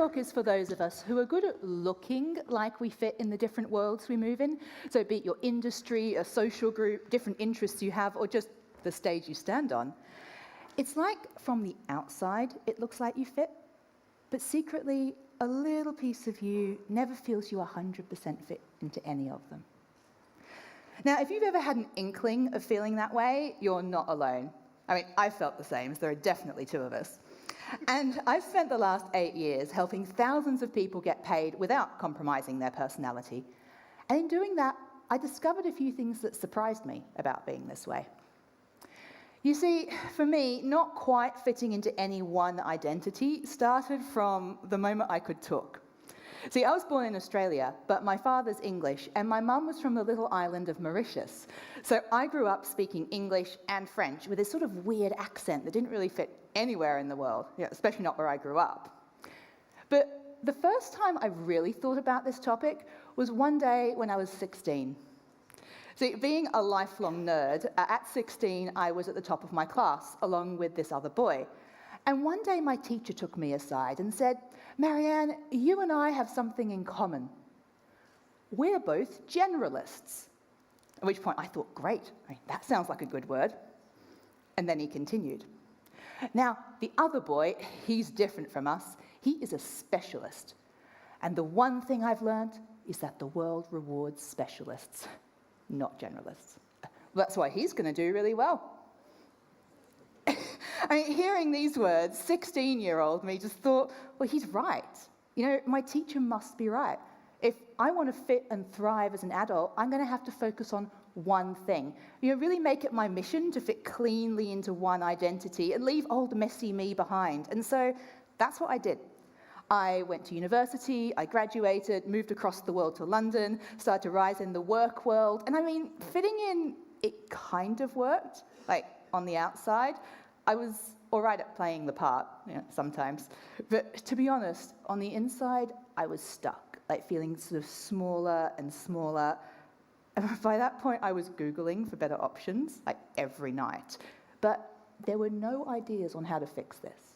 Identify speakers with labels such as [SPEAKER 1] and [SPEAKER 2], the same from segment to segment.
[SPEAKER 1] talk is for those of us who are good at looking like we fit in the different worlds we move in. So be it your industry, a social group, different interests you have, or just the stage you stand on. It's like from the outside, it looks like you fit, but secretly, a little piece of you never feels you 100% fit into any of them. Now, if you've ever had an inkling of feeling that way, you're not alone. I mean, I felt the same, so there are definitely two of us. And I've spent the last 8 years helping thousands of people get paid without compromising their personality. And in doing that, I discovered a few things that surprised me about being this way. You see, for me, not quite fitting into any one identity started from the moment I could talk. See, I was born in Australia, but my father's English, and my mum was from the little island of Mauritius. So I grew up speaking English and French with this sort of weird accent that didn't really fit anywhere in the world, especially not where I grew up. But the first time I really thought about this topic was one day when I was 16. See, being a lifelong nerd, at 16 I was at the top of my class, along with this other boy. And one day my teacher took me aside and said, "Marianne, you and I have something in common. We're both generalists." At which point I thought, great, that sounds like a good word. And then he continued. Now, the other boy, he's different from us. He is a specialist. And the one thing I've learned is that the world rewards specialists, not generalists. That's why he's going to do really well. I mean, hearing these words, 16-year-old me just thought, well, he's right. You know, my teacher must be right. If I want to fit and thrive as an adult, I'm going to have to focus on one thing. You know, really make it my mission to fit cleanly into one identity and leave old messy me behind. And so that's what I did. I went to university, I graduated, moved across the world to London, started to rise in the work world. And I mean, fitting in, it kind of worked, like on the outside. I was all right at playing the part, sometimes. But to be honest, on the inside, I was stuck, like feeling sort of smaller and smaller. And by that point, I was Googling for better options, like every night. But there were no ideas on how to fix this.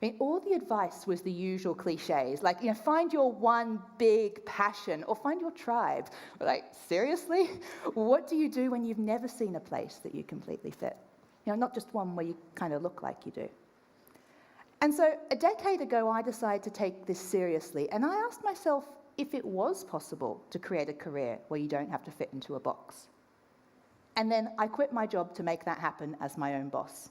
[SPEAKER 1] I mean, all the advice was the usual cliches, like, find your one big passion or find your tribe. Like, seriously? What do you do when you've never seen a place that you completely fit? Not just one where you kind of look like you do. And so a decade ago, I decided to take this seriously, and I asked myself if it was possible to create a career where you don't have to fit into a box. And then I quit my job to make that happen as my own boss.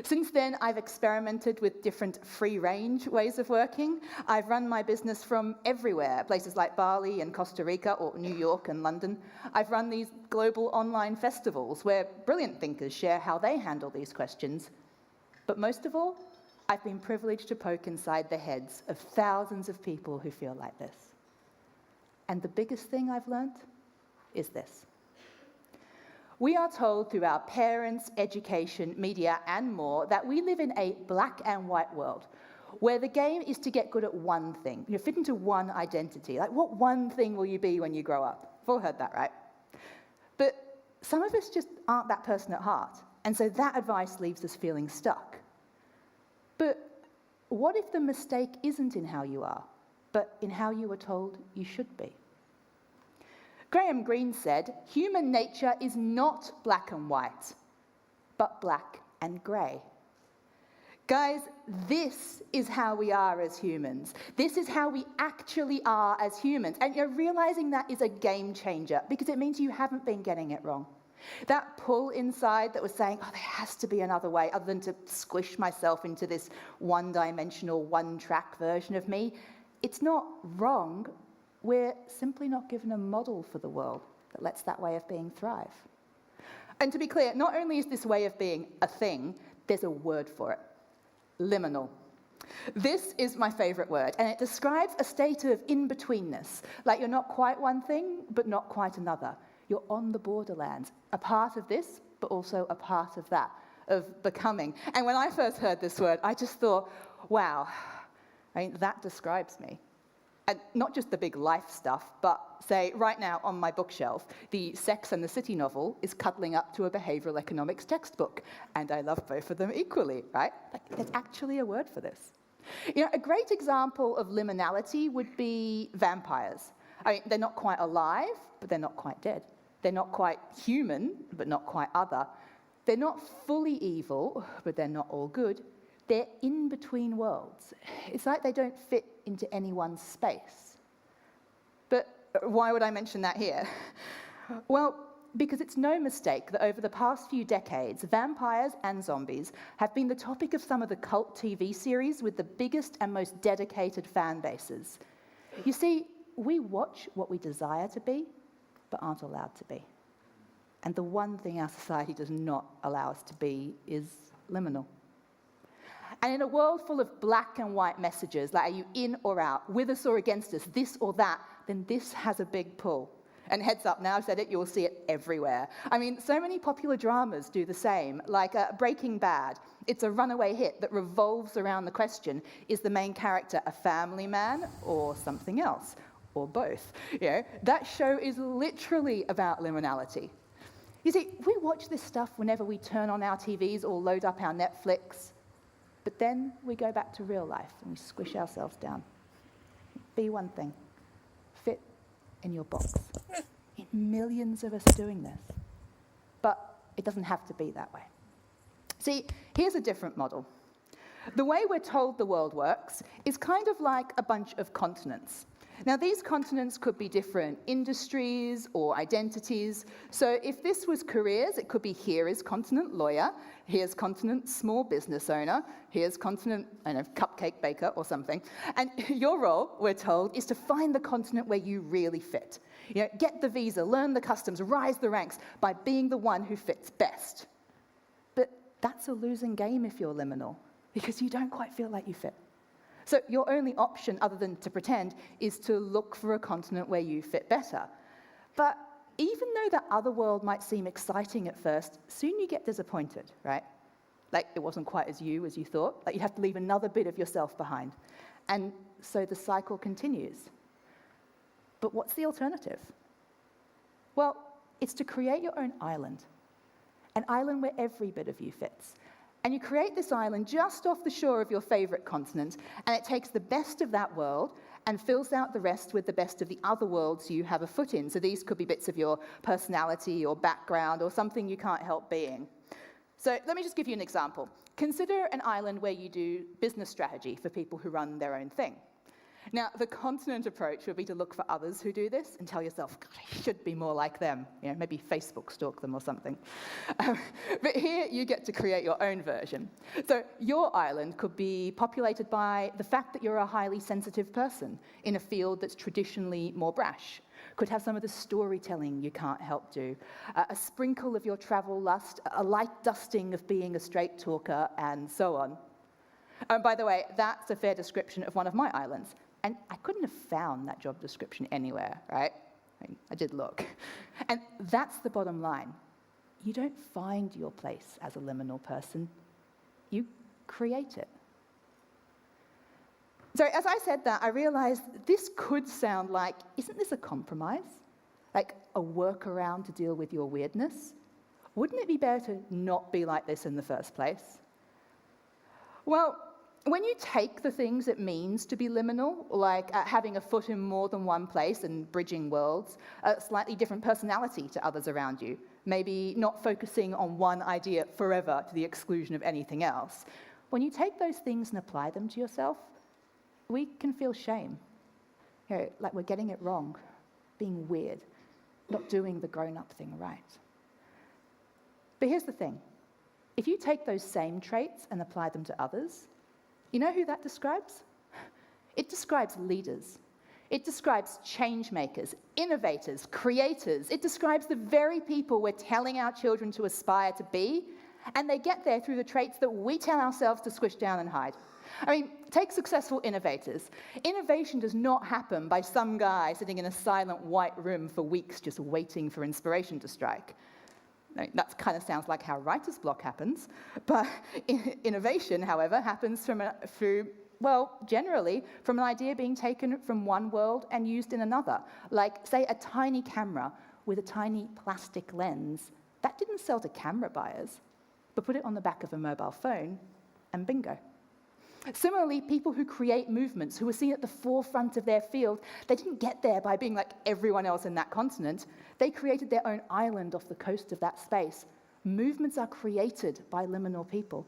[SPEAKER 1] Since then, I've experimented with different free-range ways of working. I've run my business from everywhere, places like Bali and Costa Rica, or New York and London. I've run these global online festivals where brilliant thinkers share how they handle these questions. But most of all, I've been privileged to poke inside the heads of thousands of people who feel like this. And the biggest thing I've learned is this. We are told through our parents, education, media, and more that we live in a black and white world where the game is to get good at one thing, fit into one identity. Like, what one thing will you be when you grow up? We've all heard that, right? But some of us just aren't that person at heart, and so that advice leaves us feeling stuck. But what if the mistake isn't in how you are, but in how you were told you should be? Graham Greene said, "Human nature is not black and white, but black and grey." Guys, this is how we are as humans. This is how we actually are as humans. And realizing that is a game changer because it means you haven't been getting it wrong. That pull inside that was saying, there has to be another way other than to squish myself into this one-dimensional, one-track version of me, it's not wrong. We're simply not given a model for the world that lets that way of being thrive. And to be clear, not only is this way of being a thing, there's a word for it. Liminal. This is my favorite word, and it describes a state of in-betweenness, like you're not quite one thing, but not quite another. You're on the borderlands, a part of this, but also a part of that, of becoming. And when I first heard this word, I just thought, wow, that describes me. And not just the big life stuff, but say, right now on my bookshelf, the Sex and the City novel is cuddling up to a behavioural economics textbook. And I love both of them equally, right? There's actually a word for this. A great example of liminality would be vampires. I mean, they're not quite alive, but they're not quite dead. They're not quite human, but not quite other. They're not fully evil, but they're not all good. They're in between worlds. It's like they don't fit into anyone's space. But why would I mention that here? Well, because it's no mistake that over the past few decades, vampires and zombies have been the topic of some of the cult TV series with the biggest and most dedicated fan bases. You see, we watch what we desire to be, but aren't allowed to be. And the one thing our society does not allow us to be is liminal. And in a world full of black and white messages, like are you in or out, with us or against us, this or that, then this has a big pull. And heads up, now I've said it, you'll see it everywhere. I mean, so many popular dramas do the same, like Breaking Bad. It's a runaway hit that revolves around the question, is the main character a family man or something else? Or both. That show is literally about liminality. You see, we watch this stuff whenever we turn on our TVs or load up our Netflix, but then we go back to real life and we squish ourselves down. Be one thing. Fit in your box. Millions of us doing this. But it doesn't have to be that way. See, here's a different model. The way we're told the world works is kind of like a bunch of continents. Now, these continents could be different industries or identities. So if this was careers, it could be here is continent lawyer, here's continent small business owner, here's continent, I don't know, cupcake baker or something. And your role, we're told, is to find the continent where you really fit. Get the visa, learn the customs, rise the ranks by being the one who fits best. But that's a losing game if you're liminal, because you don't quite feel like you fit. So your only option, other than to pretend, is to look for a continent where you fit better. But even though the other world might seem exciting at first, soon you get disappointed, right? Like it wasn't quite as you thought. Like you have to leave another bit of yourself behind. And so the cycle continues. But what's the alternative? Well, it's to create your own island. An island where every bit of you fits. And you create this island just off the shore of your favorite continent, and it takes the best of that world and fills out the rest with the best of the other worlds you have a foot in. So these could be bits of your personality or background or something you can't help being. So let me just give you an example. Consider an island where you do business strategy for people who run their own thing. Now, the continent approach would be to look for others who do this and tell yourself, God, I should be more like them. Maybe Facebook stalk them or something. But here you get to create your own version. So your island could be populated by the fact that you're a highly sensitive person in a field that's traditionally more brash. Could have some of the storytelling you can't help do, a sprinkle of your travel lust, a light dusting of being a straight talker, and so on. And by the way, that's a fair description of one of my islands. And I couldn't have found that job description anywhere, right? I did look. And that's the bottom line. You don't find your place as a liminal person. You create it. So as I said that, I realized this could sound like, isn't this a compromise? Like a workaround to deal with your weirdness? Wouldn't it be better to not be like this in the first place? Well, when you take the things it means to be liminal, like having a foot in more than one place and bridging worlds, a slightly different personality to others around you, maybe not focusing on one idea forever to the exclusion of anything else, when you take those things and apply them to yourself, we can feel shame. Like we're getting it wrong, being weird, not doing the grown-up thing right. But here's the thing. If you take those same traits and apply them to others, you know who that describes? It describes leaders. It describes change makers, innovators, creators. It describes the very people we're telling our children to aspire to be, and they get there through the traits that we tell ourselves to squish down and hide. I mean, take successful innovators. Innovation does not happen by some guy sitting in a silent white room for weeks just waiting for inspiration to strike. That kind of sounds like how writer's block happens, but innovation, however, happens generally from an idea being taken from one world and used in another. Like, say, a tiny camera with a tiny plastic lens. That didn't sell to camera buyers, but put it on the back of a mobile phone, and bingo. Similarly, people who create movements, who are seen at the forefront of their field, they didn't get there by being like everyone else in that continent. They created their own island off the coast of that space. Movements are created by liminal people.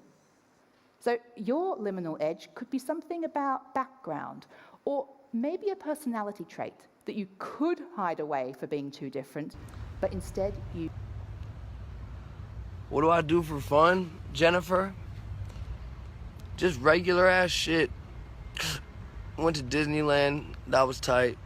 [SPEAKER 1] So your liminal edge could be something about background, or maybe a personality trait that you could hide away for being too different, but instead you...
[SPEAKER 2] What do I do for fun, Jennifer? Just regular ass shit. Went to Disneyland, that was tight.